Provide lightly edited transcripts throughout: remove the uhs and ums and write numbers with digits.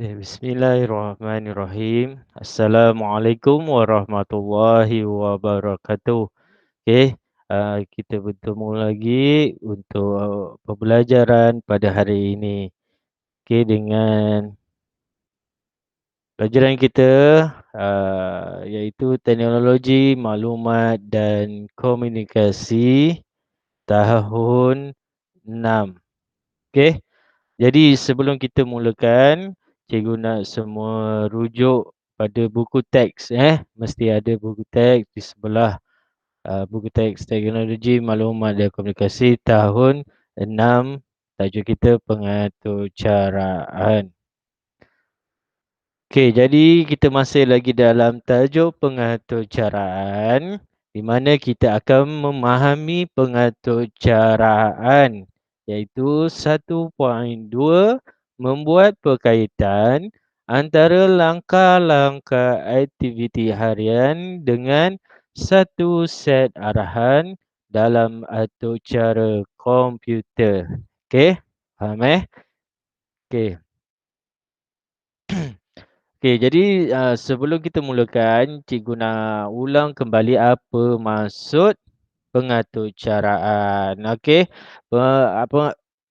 Bismillahirrahmanirrahim. Assalamualaikum warahmatullahi wabarakatuh. Okey, kita bertemu lagi untuk pembelajaran pada hari ini. Okey, dengan pelajaran kita, iaitu Teknologi Maklumat dan Komunikasi tahun 6. Okey. Jadi sebelum kita mulakan, cikgu nak semua rujuk pada buku teks mesti ada buku teks di sebelah, buku teks Teknologi Maklumat dan Komunikasi tahun 6, tajuk kita pengatur caraan. Okey, jadi kita masih lagi dalam tajuk pengaturcaraan, di mana kita akan memahami pengaturcaraan, iaitu 1.2 membuat perkaitan antara langkah-langkah aktiviti harian dengan satu set arahan dalam atur cara komputer. Okey, faham Okey. Okey, jadi, sebelum kita mulakan, cikgu nak ulang kembali apa maksud pengaturcaraan. Okey,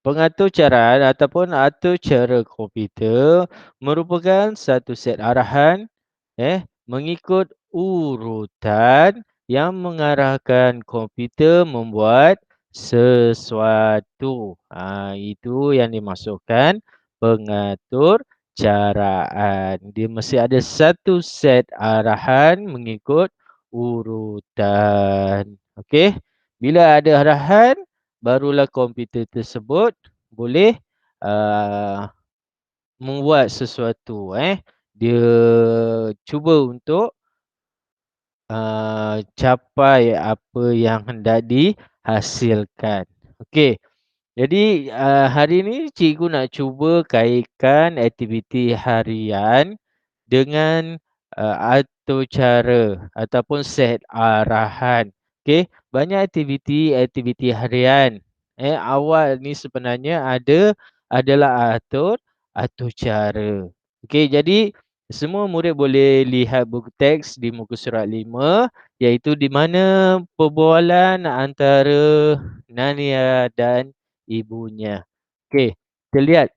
pengaturcaraan ataupun atur cara komputer merupakan satu set arahan mengikut urutan yang mengarahkan komputer membuat sesuatu. Itu yang dimaksudkan pengatur caraan. Dia mesti ada satu set arahan mengikut urutan. Okey. Bila ada arahan, barulah komputer tersebut boleh uh, membuat sesuatu. Dia cuba untuk capai apa yang hendak dihasilkan. Okey. Jadi, hari ini cikgu nak cuba kaitkan aktiviti harian dengan, atur cara ataupun set arahan. Okey, banyak aktiviti harian, awal ni sebenarnya adalah atur cara. Okey, jadi semua murid boleh lihat buku teks di muka surat 5, iaitu di mana perbualan antara Nania dan ibunya. Okey, kita lihat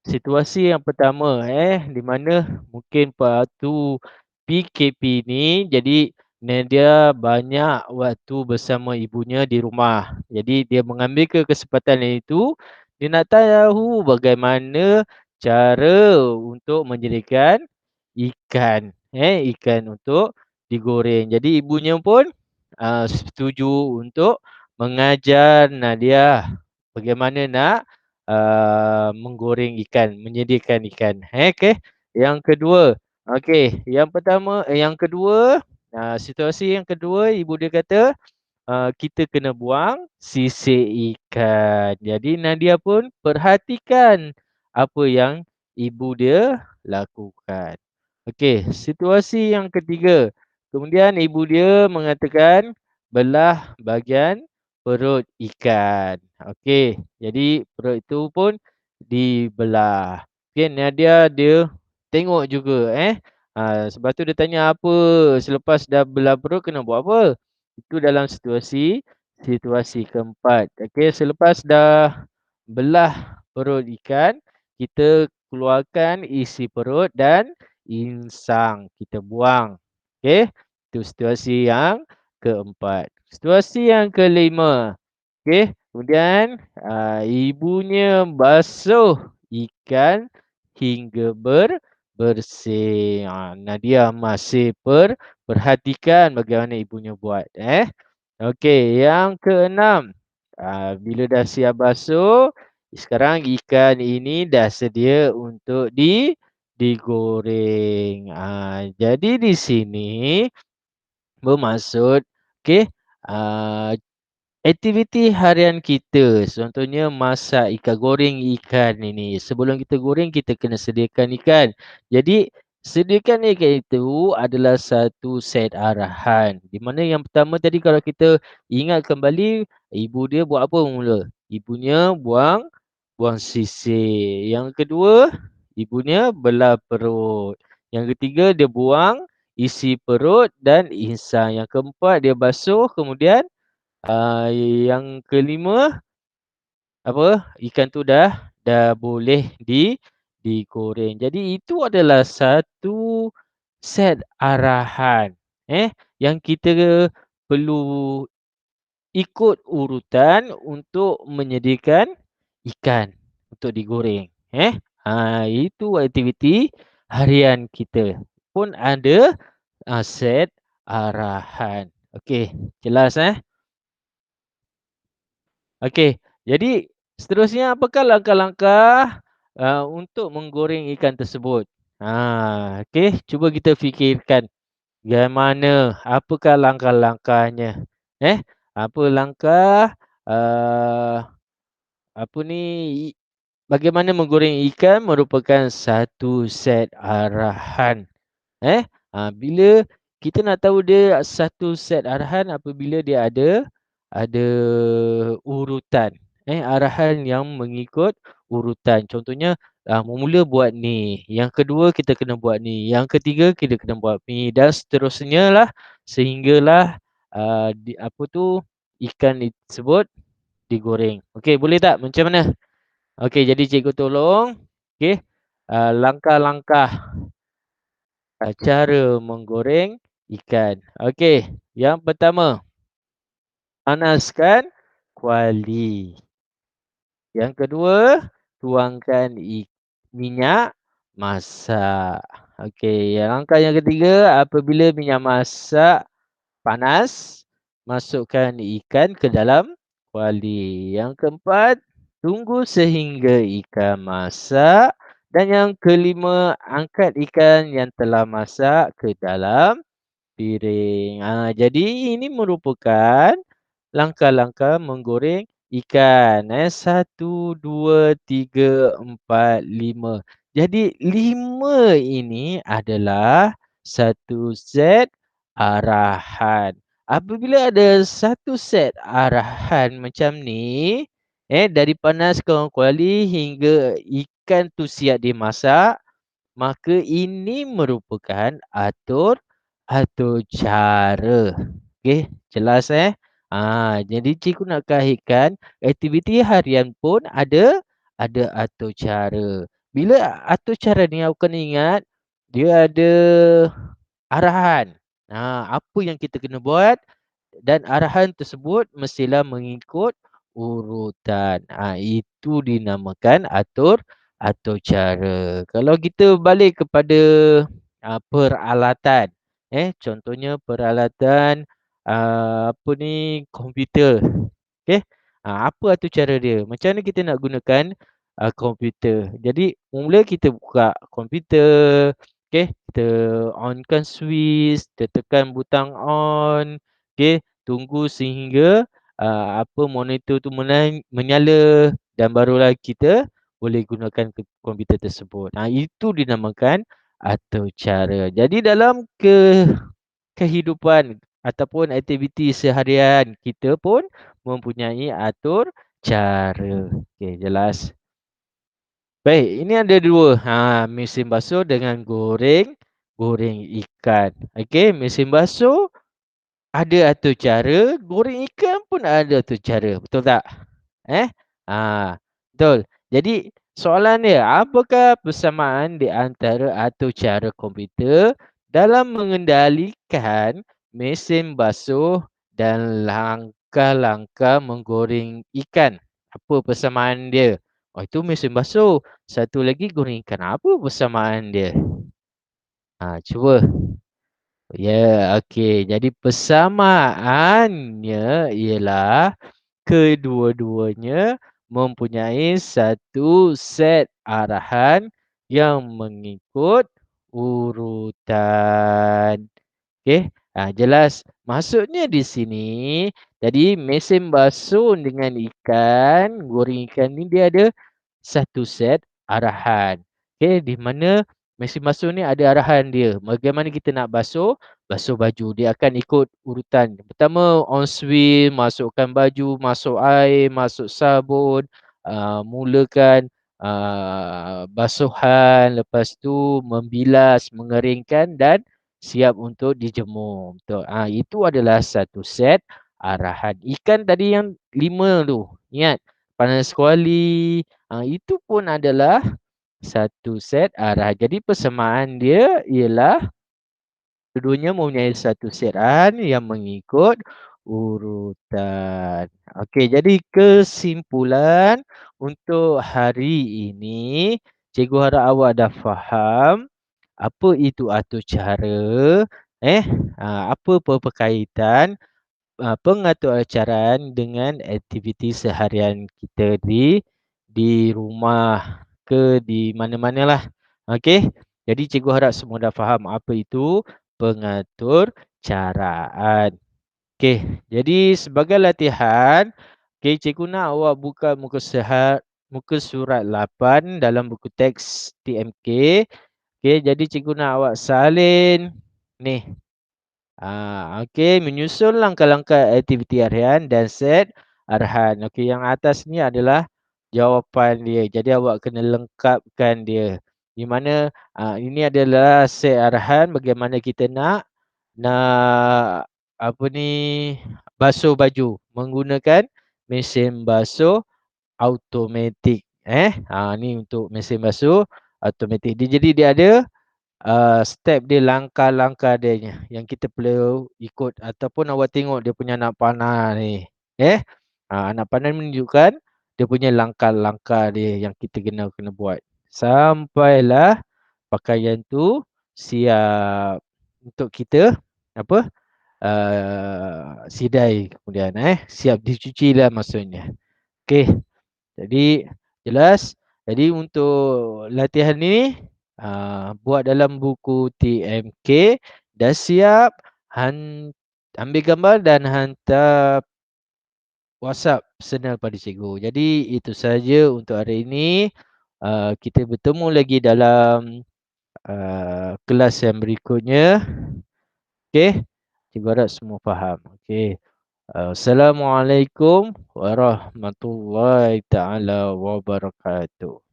situasi yang pertama di mana mungkin waktu PKP ni jadi Nadia banyak waktu bersama ibunya di rumah. Jadi dia mengambil kesempatan itu, dia nak tahu bagaimana cara untuk menjadikan ikan untuk digoreng. Jadi ibunya pun setuju untuk mengajar Nadia bagaimana nak menggoreng ikan, menyediakan ikan. Okey. Yang kedua, okey, yang kedua, situasi yang kedua ibu dia kata, kita kena buang sisik ikan. Jadi Nadia pun perhatikan apa yang ibu dia lakukan. Okey, situasi yang ketiga. Kemudian ibu dia mengatakan belah bahagian perut ikan. Okey, jadi perut itu pun dibelah. Okey, Nadia dia tengok juga sebab tu dia tanya apa selepas dah belah perut kena buat apa? Itu dalam situasi keempat. Okey, selepas dah belah perut ikan, kita keluarkan isi perut dan insang, kita buang. Okey, itu situasi yang keempat. Situasi yang kelima, okey, kemudian ibunya basuh ikan hingga bersih. Nadia masih perhatikan bagaimana ibunya buat Okey, yang keenam, bila dah siap basuh, sekarang ikan ini dah sedia untuk digoreng. Jadi di sini bermaksud okey, ah, aktiviti harian kita, contohnya masak ikan, goreng ikan ini. Sebelum kita goreng, kita kena sediakan ikan. Jadi, sediakan ikan itu adalah satu set arahan. Di mana yang pertama tadi kalau kita ingat kembali, ibu dia buat apa mula? Ibunya buang buang sisik. Yang kedua, ibunya belah perut. Yang ketiga dia buang, isi perut dan insang. Yang keempat dia basuh, kemudian, yang kelima apa, ikan tu dah boleh digoreng. Jadi itu adalah satu set arahan, yang kita perlu ikut urutan untuk menyediakan ikan untuk digoreng, itu aktiviti harian kita pun ada, set arahan. Okey, jelas, Okey, jadi seterusnya apakah langkah-langkah, untuk menggoreng ikan tersebut? Okey, cuba kita fikirkan bagaimana, apakah langkah-langkahnya, Apa langkah, eee, apa ni, bagaimana menggoreng ikan merupakan satu set arahan. Bila kita nak tahu dia satu set arahan apabila dia ada urutan, arahan yang mengikut urutan. Contohnya, mula-mula buat ni, yang kedua kita kena buat ni, yang ketiga kita kena buat ni dan seterusnya lah sehinggalah, apa tu, ikan tersebut digoreng. Okey, boleh tak? Macam mana? Okey, jadi cikgu tolong, okey, langkah-langkah cara menggoreng ikan. Okey, yang pertama, panaskan kuali. Yang kedua, tuangkan minyak masak. Okey, langkah yang ketiga, apabila minyak masak panas, masukkan ikan ke dalam kuali. Yang keempat, tunggu sehingga ikan masak. Dan yang kelima, angkat ikan yang telah masak ke dalam piring. Jadi ini merupakan langkah-langkah menggoreng ikan. 1, 2, 3, 4, 5. Jadi 5 ini adalah satu set arahan. Apabila ada satu set arahan macam ni, dari panaskan kuali hingga ikan tu siap dimasak, maka ini merupakan atur cara. Okey, jelas, jadi cikgu nak kaitkan aktiviti harian pun ada atur cara. Bila atur cara ni awak kena ingat, dia ada arahan. Apa yang kita kena buat dan arahan tersebut mestilah mengikut urutan. Itu dinamakan atur cara. Kalau kita balik kepada, peralatan, contohnya peralatan, apa ni, komputer, okey. Apa atur cara dia? Macam mana kita nak gunakan, komputer? Jadi mula kita buka komputer, okey, kita onkan switch, kita tekan butang on, okey, tunggu sehingga, apa monitor tu menyala dan barulah kita boleh gunakan komputer tersebut. Itu dinamakan atur cara. Jadi dalam kehidupan ataupun aktiviti seharian kita pun mempunyai atur cara. Okey, jelas. Baik, ini ada 2, mesin basuh dengan goreng ikan. Okey, mesin basuh ada atur cara, goreng ikan pun ada atur cara, betul tak? Eh? Betul. Jadi soalan dia, apakah persamaan di antara atur cara komputer dalam mengendalikan mesin basuh dan langkah-langkah menggoreng ikan? Apa persamaan dia? Oh, itu mesin basuh. Satu lagi goreng ikan. Apa persamaan dia? Cuba. Ya, okey. Jadi persamaannya ialah kedua-duanya mempunyai satu set arahan yang mengikut urutan. Okey, jelas. Maksudnya di sini, jadi mesin basuh dengan ikan, goreng ikan ni dia ada satu set arahan. Okey, di mana mesin basuh ni ada arahan dia. Bagaimana kita nak basuh baju. Dia akan ikut urutan. Pertama on swim, masukkan baju, masuk air, masuk sabun, mulakan basuhan, lepas tu membilas, mengeringkan dan siap untuk dijemur. Betul. Itu adalah satu set arahan. Ikan tadi yang 5 tu, ingat, panas kuali, itu pun adalah satu set arahan. Jadi persamaan dia ialah keduanya mempunyai satu set arahan yang mengikut urutan. Okey, jadi kesimpulan untuk hari ini, cikgu harap awak dah faham apa itu atur cara, eh, apa berkaitan pengaturan dengan aktiviti seharian kita di rumah ke di mana-manalah. Okey. Jadi cikgu harap semua dah faham apa itu pengatur caraan. Okey. Jadi sebagai latihan, okey, cikgu nak awak buka muka surat 8 dalam buku teks TMK. Okey, jadi cikgu nak awak salin ni. Okey, menyusun langkah-langkah aktiviti harian dan set arahan. Okey, yang atas ni adalah jawapan dia. Jadi awak kena lengkapkan dia. Di mana ini adalah set arahan bagaimana kita nak apa ni, basuh baju menggunakan mesin basuh automatik. Ni untuk mesin basuh automatik. Jadi dia ada step dia, langkah-langkah dianya yang kita perlu ikut ataupun awak tengok dia punya anak panah ni. Anak panah menunjukkan dia punya langkah-langkah dia yang kita kena buat. Sampailah pakaian tu siap untuk kita apa, sidai kemudian, siap dicuci lah maksudnya. Okey. Jadi jelas. Jadi untuk latihan ni buat dalam buku TMK, dah siap, ambil gambar dan hantar WhatsApp personal pada cikgu. Jadi itu saja untuk hari ini. Kita bertemu lagi dalam kelas yang berikutnya. Okey. Cikgu harap semua faham. Okey. Assalamualaikum warahmatullahi taala wabarakatuh.